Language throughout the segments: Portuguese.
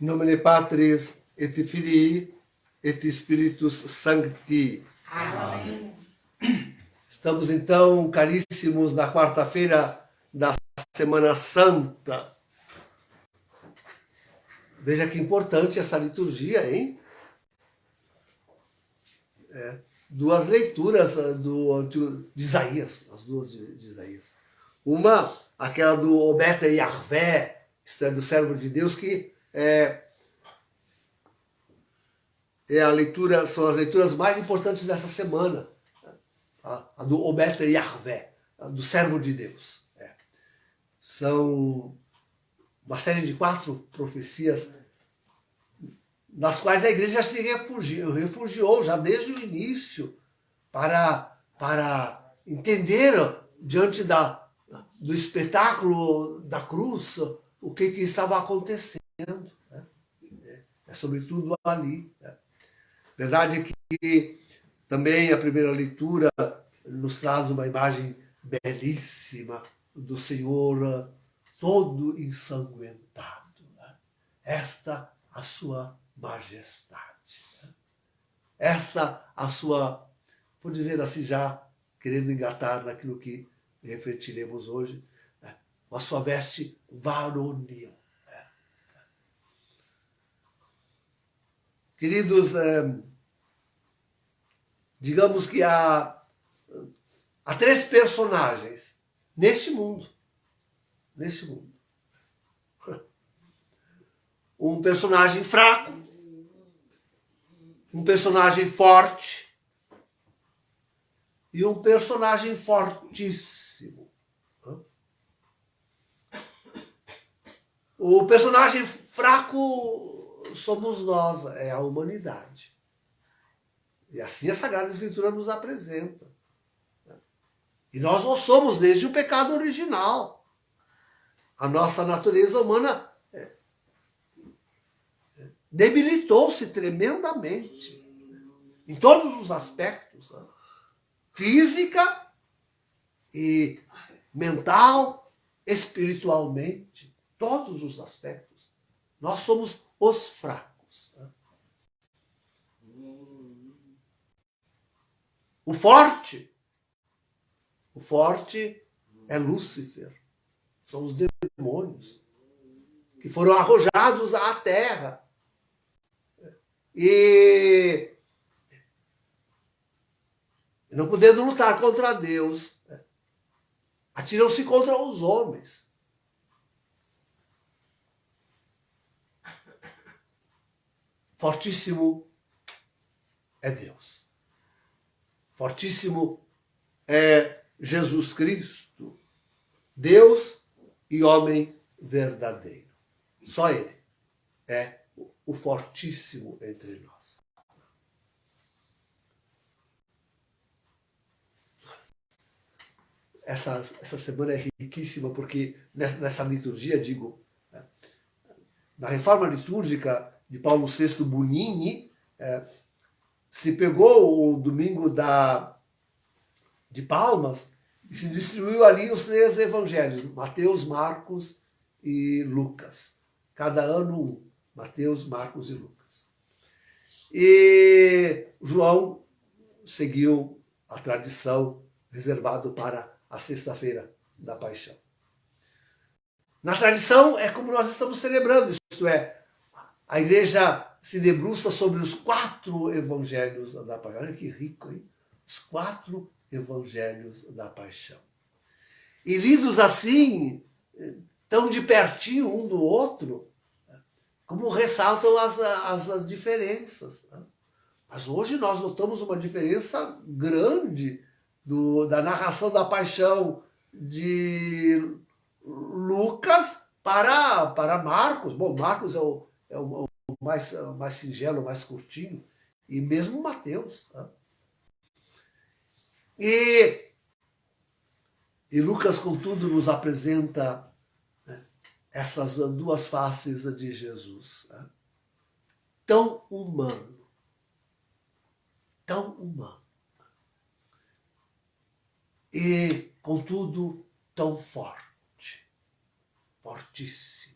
In nomine Patris et Filii et Spiritus Sancti. Amém. Estamos então, caríssimos, na quarta-feira da Semana Santa. Veja que importante essa liturgia, hein? Duas leituras de Isaías, as duas de Isaías. Uma, aquela do Obeta Yahvé, isto é, do servo de Deus, que é a leitura, são as leituras mais importantes dessa semana. A do Obeta Yahvé, do servo de Deus. São uma série de 4 profecias nas quais a igreja se refugiou já desde o início para entender diante do espetáculo da cruz o que estava acontecendo. É sobretudo ali. Verdade que também a primeira leitura nos traz uma imagem belíssima do Senhor todo ensanguentado. Esta a sua majestade. Esta a sua, por dizer assim, já querendo engatar naquilo que refletiremos hoje, a sua veste varonil. Queridos, digamos que há 3 personagens neste mundo. Um personagem fraco, um personagem forte e um personagem fortíssimo. O personagem fraco somos nós, é a humanidade. E assim a Sagrada Escritura nos apresenta. E nós não somos desde o pecado original. A nossa natureza humana debilitou-se tremendamente em todos os aspectos, física e mental, espiritualmente, todos os aspectos. Nós somos os fracos. O forte é Lúcifer, são os demônios que foram arrojados à terra. E não podendo lutar contra Deus, atiram-se contra os homens. Fortíssimo é Deus. Fortíssimo é Jesus Cristo, Deus e homem verdadeiro. Só Ele é o fortíssimo entre nós. Essa semana é riquíssima porque nessa liturgia, na reforma litúrgica de Paulo VI Bonini, se pegou o domingo de Palmas e se distribuiu ali os 3 evangelhos, Mateus, Marcos e Lucas. Cada ano um. Mateus, Marcos e Lucas. E João seguiu a tradição reservada para a sexta-feira da Paixão. Na tradição é como nós estamos celebrando, isto é, a igreja se debruça sobre os 4 evangelhos da Paixão. Olha que rico, hein? Os 4 evangelhos da Paixão. E lidos assim, tão de pertinho um do outro, como ressaltam as diferenças. Mas hoje nós notamos uma diferença grande da narração da Paixão de Lucas para Marcos. Bom, Marcos é o mais singelo, o mais curtinho, e mesmo Mateus. E Lucas, contudo, nos apresenta essas 2 faces de Jesus. Tão humano. E, contudo, tão forte. Fortíssimo.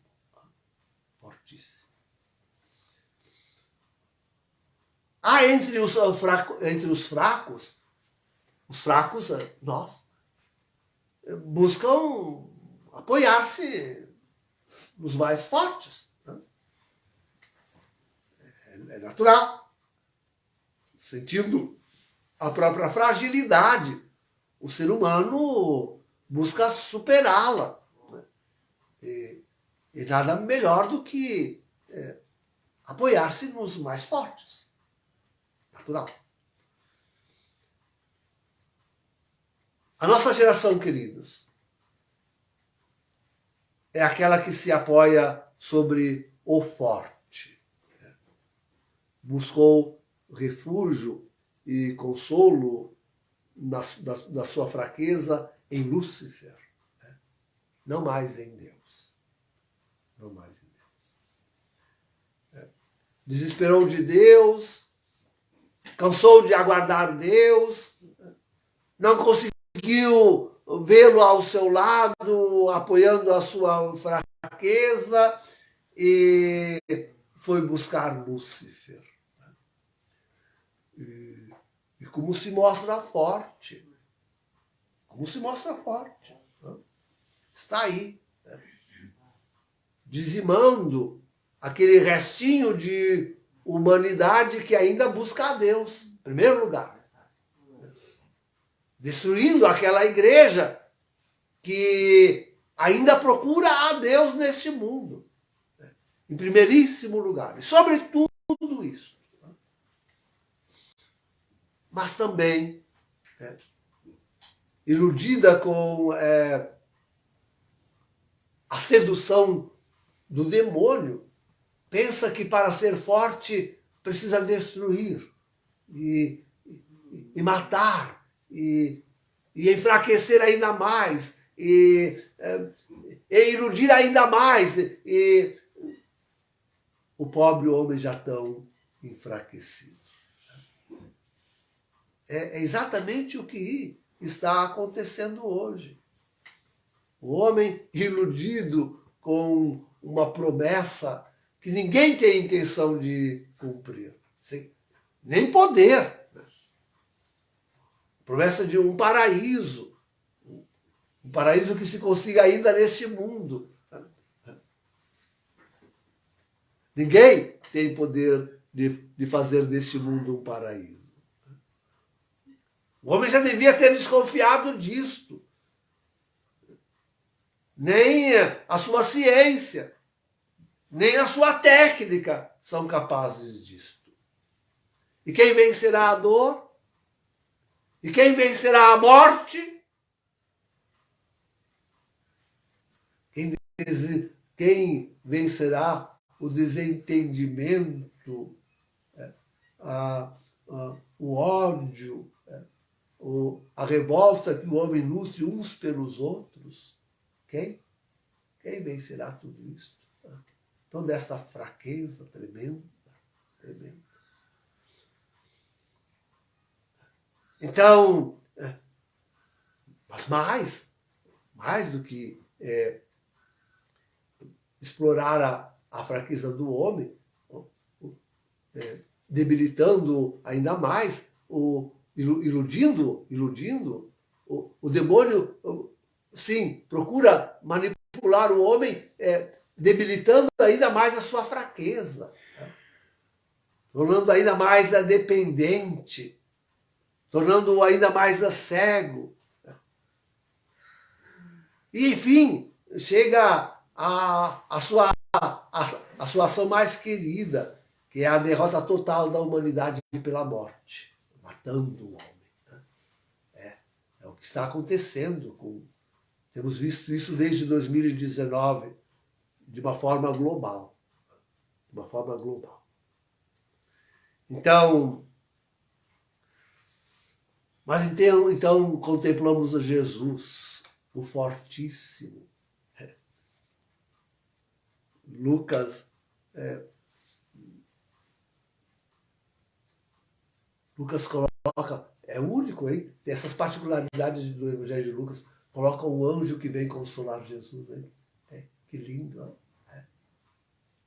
Há entre os fracos, nós, buscam apoiar-se nos mais fortes. Né? É natural. Sentindo a própria fragilidade, o ser humano busca superá-la. Né? E nada melhor do que apoiar-se nos mais fortes. Natural. A nossa geração, queridos, é aquela que se apoia sobre o forte. Buscou refúgio e consolo da sua fraqueza em Lúcifer. Não mais em Deus. Não mais em Deus. Desesperou de Deus, cansou de aguardar Deus, não conseguiu vê-lo ao seu lado, apoiando a sua fraqueza, e foi buscar Lúcifer. E como se mostra forte. Como se mostra forte. Está aí, dizimando aquele restinho de humanidade que ainda busca a Deus, em primeiro lugar. Destruindo aquela igreja que ainda procura a Deus neste mundo, em primeiríssimo lugar. E sobretudo tudo isso. Mas também, iludida com a sedução do demônio, pensa que para ser forte precisa destruir e matar e enfraquecer ainda mais e iludir ainda mais, e o pobre homem já tão enfraquecido. É exatamente o que está acontecendo hoje. O homem iludido com uma promessa que ninguém tem intenção de cumprir, nem poder. Promessa de um paraíso que se consiga ainda neste mundo. Ninguém tem poder de fazer deste mundo um paraíso. O homem já devia ter desconfiado disto. Nem a sua ciência, nem a sua técnica são capazes disto. E quem vencerá a dor? E quem vencerá a morte? Quem vencerá o desentendimento, o ódio, a revolta que o homem nutre uns pelos outros? Quem? Quem vencerá tudo isso? Toda essa fraqueza tremenda, tremenda. Então, mas mais do que explorar a fraqueza do homem, debilitando ainda mais, iludindo, o demônio, sim, procura manipular o homem, debilitando ainda mais a sua fraqueza, tornando ainda mais dependente, tornando-o ainda mais cego. E, enfim, chega a sua ação mais querida, que é a derrota total da humanidade pela morte, matando o homem. É o que está acontecendo. Temos visto isso desde 2019, de uma forma global. De uma forma global. Então, mas então contemplamos Jesus, o Fortíssimo. Lucas coloca, é único, hein? Tem essas particularidades do Evangelho de Lucas, coloca um anjo que vem consolar Jesus, hein? Que lindo, hein?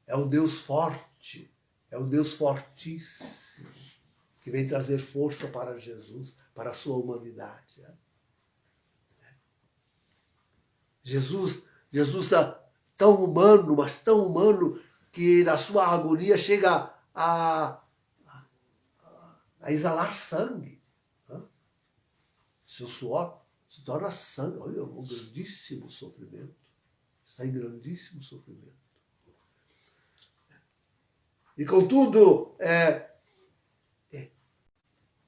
É o Deus forte, é o Deus fortíssimo. que vem trazer força para Jesus, para a sua humanidade. Jesus está tão humano, mas tão humano, que na sua agonia chega a exalar sangue. Seu suor se torna sangue. Olha, um grandíssimo sofrimento. Está em grandíssimo sofrimento. E contudo,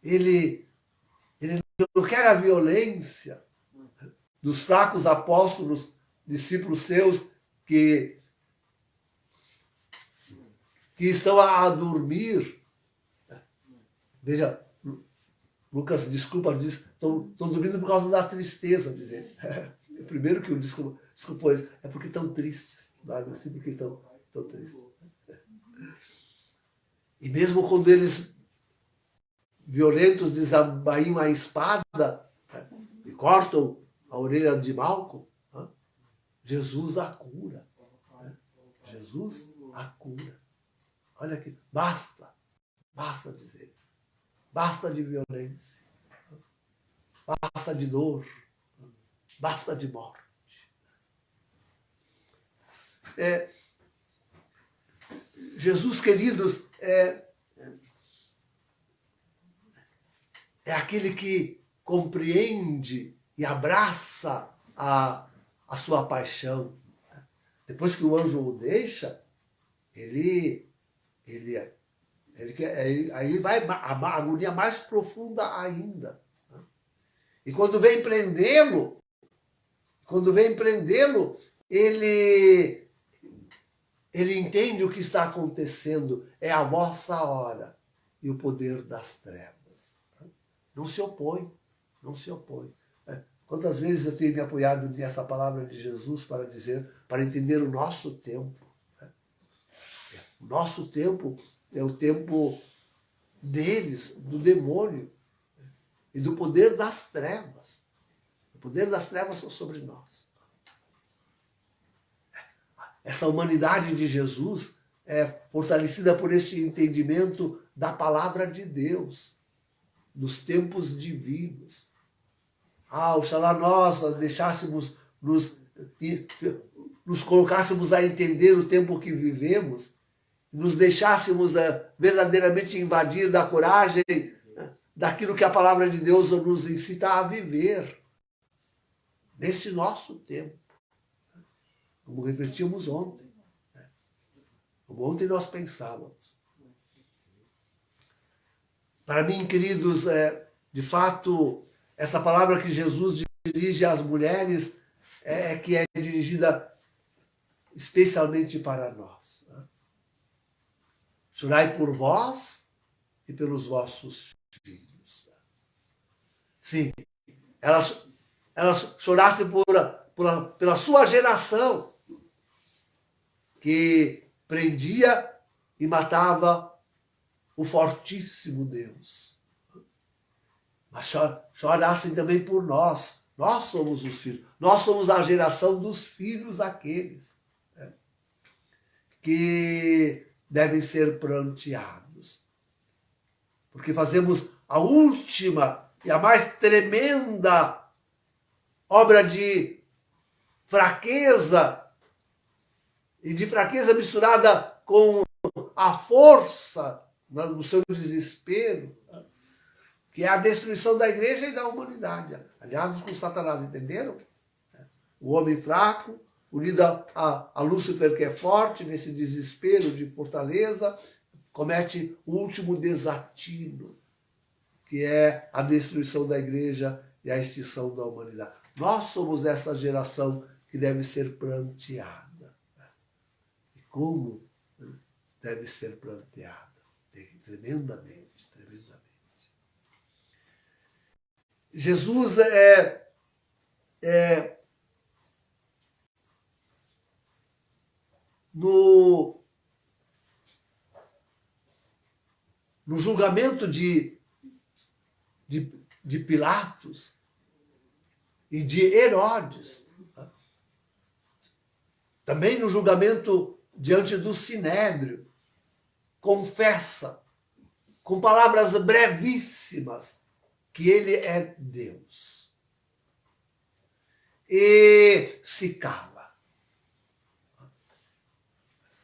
ele não quer a violência dos fracos apóstolos, discípulos seus, que estão a dormir. Veja, Lucas, desculpa, diz, estão dormindo por causa da tristeza, diz ele. O primeiro que o desculpou é porque estão tristes. Não é assim porque estão tristes. E mesmo quando eles, violentos, desembaiam a espada e cortam a orelha de Malco, Jesus a cura. Jesus a cura. Olha aqui, basta dizer isso. Basta de violência. Basta de dor. Basta de morte. Jesus, queridos, é aquele que compreende e abraça a sua paixão. Depois que o anjo o deixa, aí vai a agonia mais profunda ainda. E quando vem prendê-lo, ele entende o que está acontecendo. É a vossa hora e o poder das trevas. Não se opõe. Quantas vezes eu tenho me apoiado nessa palavra de Jesus para entender o nosso tempo. O nosso tempo é o tempo deles, do demônio e do poder das trevas. O poder das trevas sobre nós. Essa humanidade de Jesus é fortalecida por esse entendimento da palavra de Deus, dos tempos divinos. Oxalá nós deixássemos, nos colocássemos a entender o tempo que vivemos, nos deixássemos verdadeiramente invadir da coragem, daquilo que a palavra de Deus nos incita a viver nesse nosso tempo. Como refletimos ontem. Como ontem nós pensávamos. Para mim, queridos, de fato, essa palavra que Jesus dirige às mulheres que é dirigida especialmente para nós. Chorai por vós e pelos vossos filhos. Sim, elas chorassem pela sua geração, que prendia e matava o fortíssimo Deus. Mas chorassem também por nós. Nós somos os filhos. Nós somos a geração dos filhos aqueles que devem ser pranteados. Porque fazemos a última e a mais tremenda obra de fraqueza, e de fraqueza misturada com a força no seu desespero, que é a destruição da igreja e da humanidade. Aliados com Satanás, entenderam? O homem fraco, unido a Lúcifer, que é forte, nesse desespero de fortaleza, comete o último desatino, que é a destruição da igreja e a extinção da humanidade. Nós somos essa geração que deve ser pranteada. E como deve ser pranteada? Tremendamente. Jesus no julgamento de Pilatos e de Herodes, também no julgamento diante do Sinédrio, confessa com palavras brevíssimas, que ele é Deus. E se cala.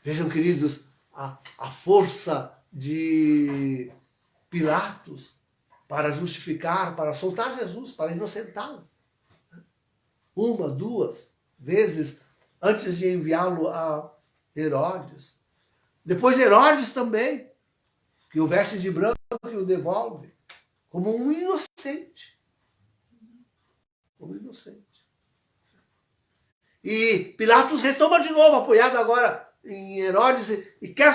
Vejam, queridos, a força de Pilatos para justificar, para soltar Jesus, para inocentá-lo. Uma, duas vezes antes de enviá-lo a Herodes. Depois Herodes também, que o veste de branco e o devolve, como um inocente. Como inocente. E Pilatos retoma de novo, apoiado agora em Herodes, e quer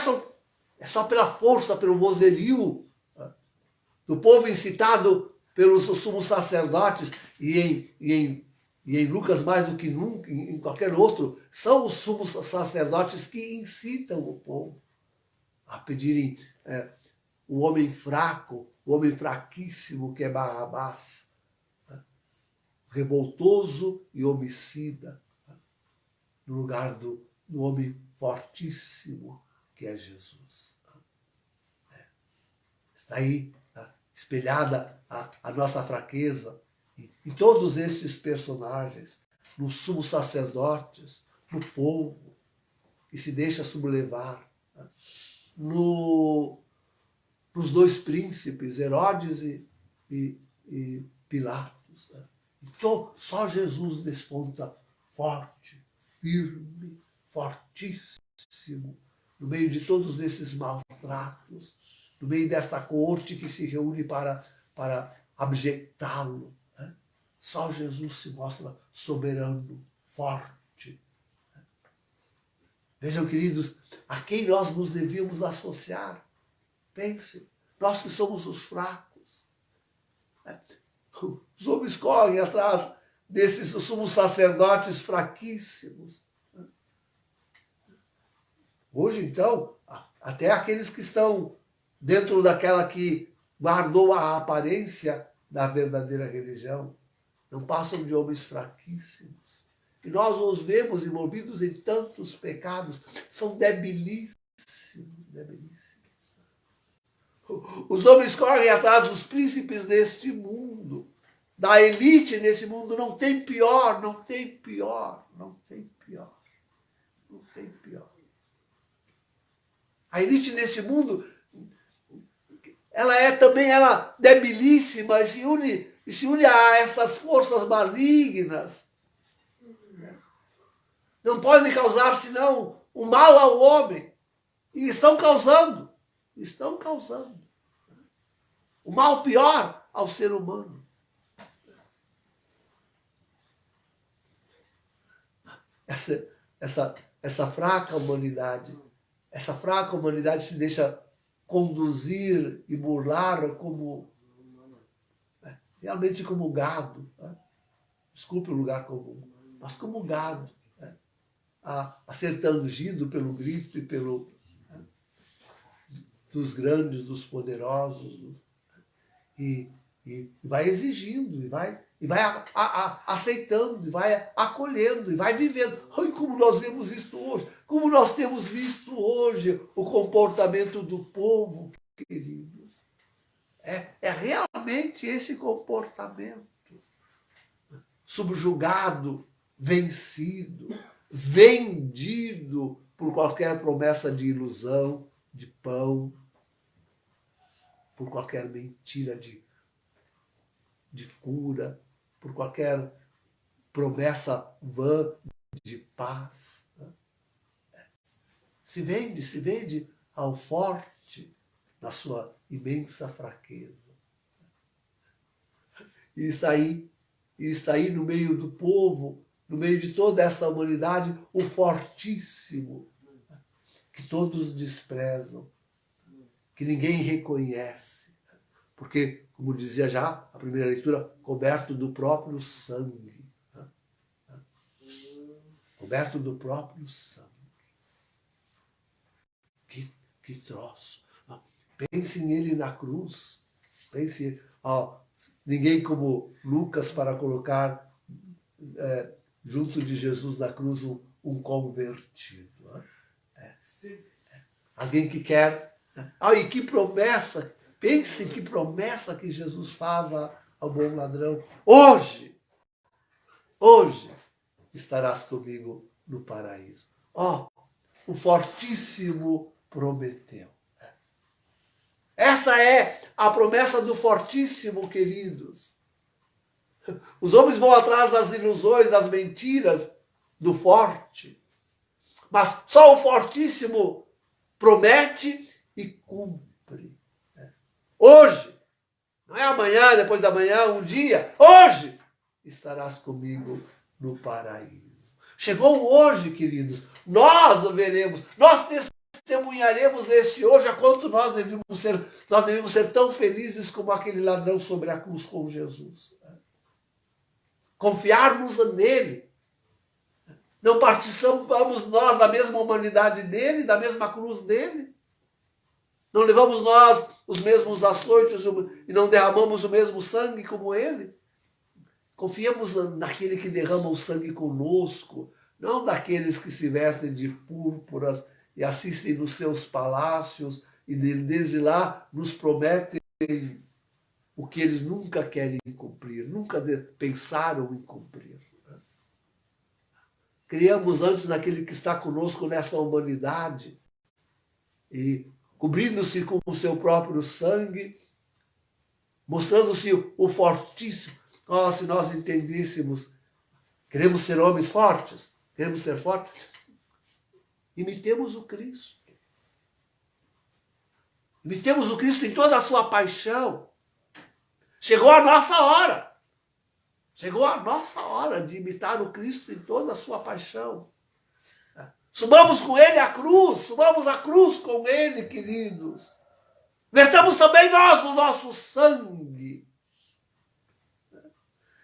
é só pela força, pelo vozerio do povo incitado pelos sumos sacerdotes, e em Lucas mais do que nunca, em qualquer outro, são os sumos sacerdotes que incitam o povo a pedirem o homem fraco, o homem fraquíssimo que é Barrabás, revoltoso e homicida, no lugar do homem fortíssimo que é Jesus. Está aí espelhada a nossa fraqueza em todos esses personagens, nos sumos sacerdotes, no povo que se deixa sublevar, nos dois príncipes, Herodes e Pilatos. Então, só Jesus desponta forte, firme, fortíssimo, no meio de todos esses maltratos, no meio desta corte que se reúne para abjetá-lo. Só Jesus se mostra soberano, forte. Vejam, queridos, a quem nós nos devíamos associar. Pense, nós que somos os fracos. Os homens correm atrás desses sumos sacerdotes fraquíssimos. Hoje, então, até aqueles que estão dentro daquela que guardou a aparência da verdadeira religião, não passam de homens fraquíssimos. E nós os vemos envolvidos em tantos pecados, são debilíssimos, debilíssimos. Os homens correm atrás dos príncipes deste mundo, da elite nesse mundo. Não tem pior, não tem pior, não tem pior, não tem pior. A elite nesse mundo, ela é também debilíssima e se une a essas forças malignas. Não podem causar senão o mal ao homem. E estão causando o mal pior ao ser humano. Essa fraca humanidade, se deixa conduzir e burlar realmente como gado. Desculpe o lugar comum, mas como gado. A ser tangido pelo grito e dos grandes, dos poderosos, e vai exigindo, e vai aceitando, e vai acolhendo, e vai vivendo. Ai, como nós vemos isso hoje, como nós temos visto hoje o comportamento do povo, queridos. É realmente esse comportamento subjugado, vencido, vendido por qualquer promessa de ilusão, de pão, por qualquer mentira de cura, por qualquer promessa vã de paz. Se vende ao forte na sua imensa fraqueza. E está aí no meio do povo, no meio de toda essa humanidade, o fortíssimo, que todos desprezam, que ninguém reconhece, porque, como dizia já a primeira leitura, coberto do próprio sangue. Coberto do próprio sangue. Que troço. Pense nele na cruz. Pense, ninguém como Lucas para colocar junto de Jesus na cruz um convertido. Alguém que quer... e que promessa Pense que promessa que Jesus faz ao bom ladrão. Hoje estarás comigo no paraíso. O Fortíssimo prometeu. Esta é a promessa do Fortíssimo, queridos. Os homens vão atrás das ilusões, das mentiras do forte. Mas só o Fortíssimo promete e cumpre. Hoje, não é amanhã, depois da manhã, um dia. Hoje estarás comigo no paraíso. Chegou hoje, queridos. Nós o veremos. Nós testemunharemos esse hoje a quanto nós devemos ser tão felizes como aquele ladrão sobre a cruz com Jesus. Confiarmos nele. Não participamos nós da mesma humanidade dele, da mesma cruz dele? Não levamos nós os mesmos açoites e não derramamos o mesmo sangue como ele? Confiemos naquele que derrama o sangue conosco, não daqueles que se vestem de púrpuras e assistem nos seus palácios e desde lá nos prometem o que eles nunca querem cumprir, nunca pensaram em cumprir. Criamos antes naquele que está conosco nessa humanidade e cobrindo-se com o seu próprio sangue, mostrando-se o Fortíssimo. Se nós entendêssemos, queremos ser homens fortes, queremos ser fortes, imitemos o Cristo. Imitemos o Cristo em toda a sua paixão. Chegou a nossa hora. Chegou a nossa hora de imitar o Cristo em toda a sua paixão. Subamos com ele à cruz, subamos à cruz com ele, queridos. Vertamos também nós o nosso sangue.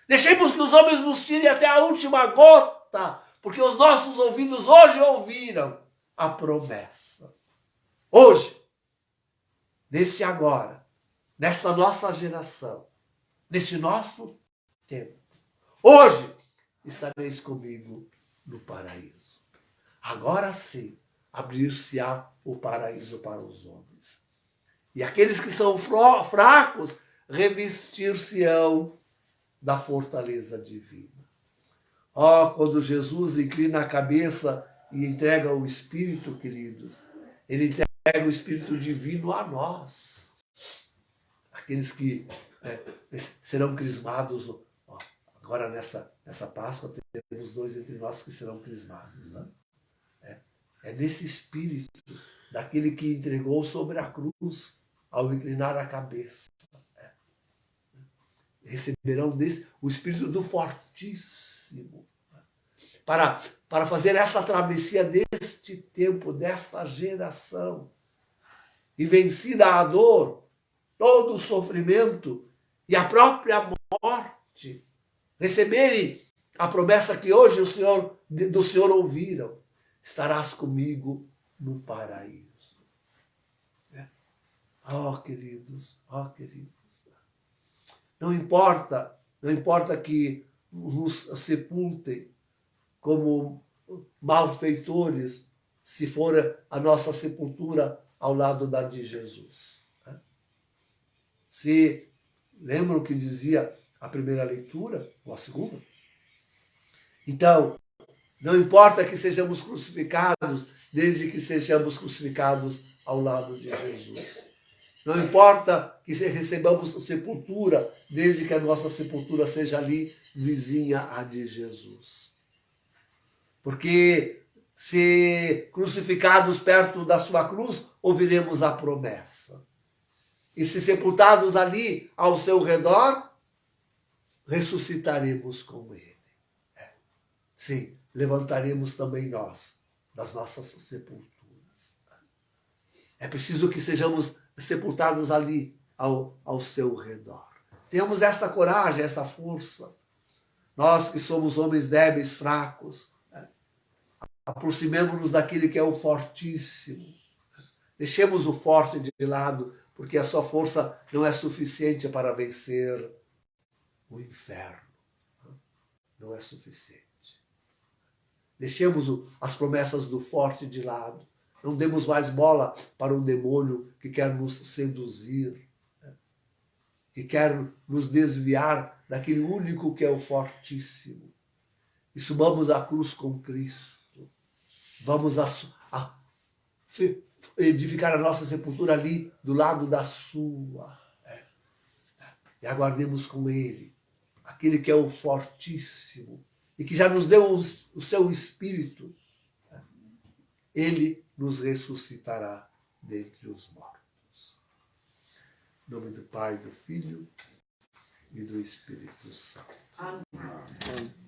Deixemos que os homens nos tirem até a última gota, porque os nossos ouvidos hoje ouviram a promessa. Hoje, neste agora, nesta nossa geração, neste nosso tempo, hoje estareis comigo no paraíso. Agora sim, abrir-se-á o paraíso para os homens. E aqueles que são fracos, revestir-se-ão da fortaleza divina. Quando Jesus inclina a cabeça e entrega o Espírito, queridos, ele entrega o Espírito divino a nós. Aqueles que serão crismados, agora nessa Páscoa, temos 2 entre nós que serão crismados, né? É nesse espírito daquele que entregou sobre a cruz ao inclinar a cabeça. Receberão o espírito do Fortíssimo para fazer essa travessia deste tempo, desta geração. E vencida a dor, todo o sofrimento e a própria morte, receberem a promessa que hoje do Senhor ouviram. Estarás comigo no paraíso. Queridos, Não importa que nos sepultem como malfeitores, se for a nossa sepultura ao lado da de Jesus. Se lembram o que dizia a primeira leitura, ou a segunda? Então, não importa que sejamos crucificados, desde que sejamos crucificados ao lado de Jesus. Não importa que recebamos sepultura, desde que a nossa sepultura seja ali, vizinha à de Jesus. Porque se crucificados perto da sua cruz, ouviremos a promessa. E se sepultados ali ao seu redor, ressuscitaremos com ele. Sim, levantaremos também nós das nossas sepulturas. É preciso que sejamos sepultados ali ao seu redor. Tenhamos esta coragem, esta força. Nós que somos homens débeis, fracos, aproximemo-nos daquele que é o Fortíssimo. Deixemos o forte de lado, porque a sua força não é suficiente para vencer o inferno. Não é suficiente. Deixemos as promessas do forte de lado. Não demos mais bola para um demônio que quer nos seduzir. que quer nos desviar daquele único que é o Fortíssimo. E subamos à cruz com Cristo. Vamos edificar a nossa sepultura ali, do lado da sua. E aguardemos com Ele, aquele que é o Fortíssimo, e que já nos deu o seu Espírito. Ele nos ressuscitará dentre os mortos. Em nome do Pai, do Filho e do Espírito Santo. Amém.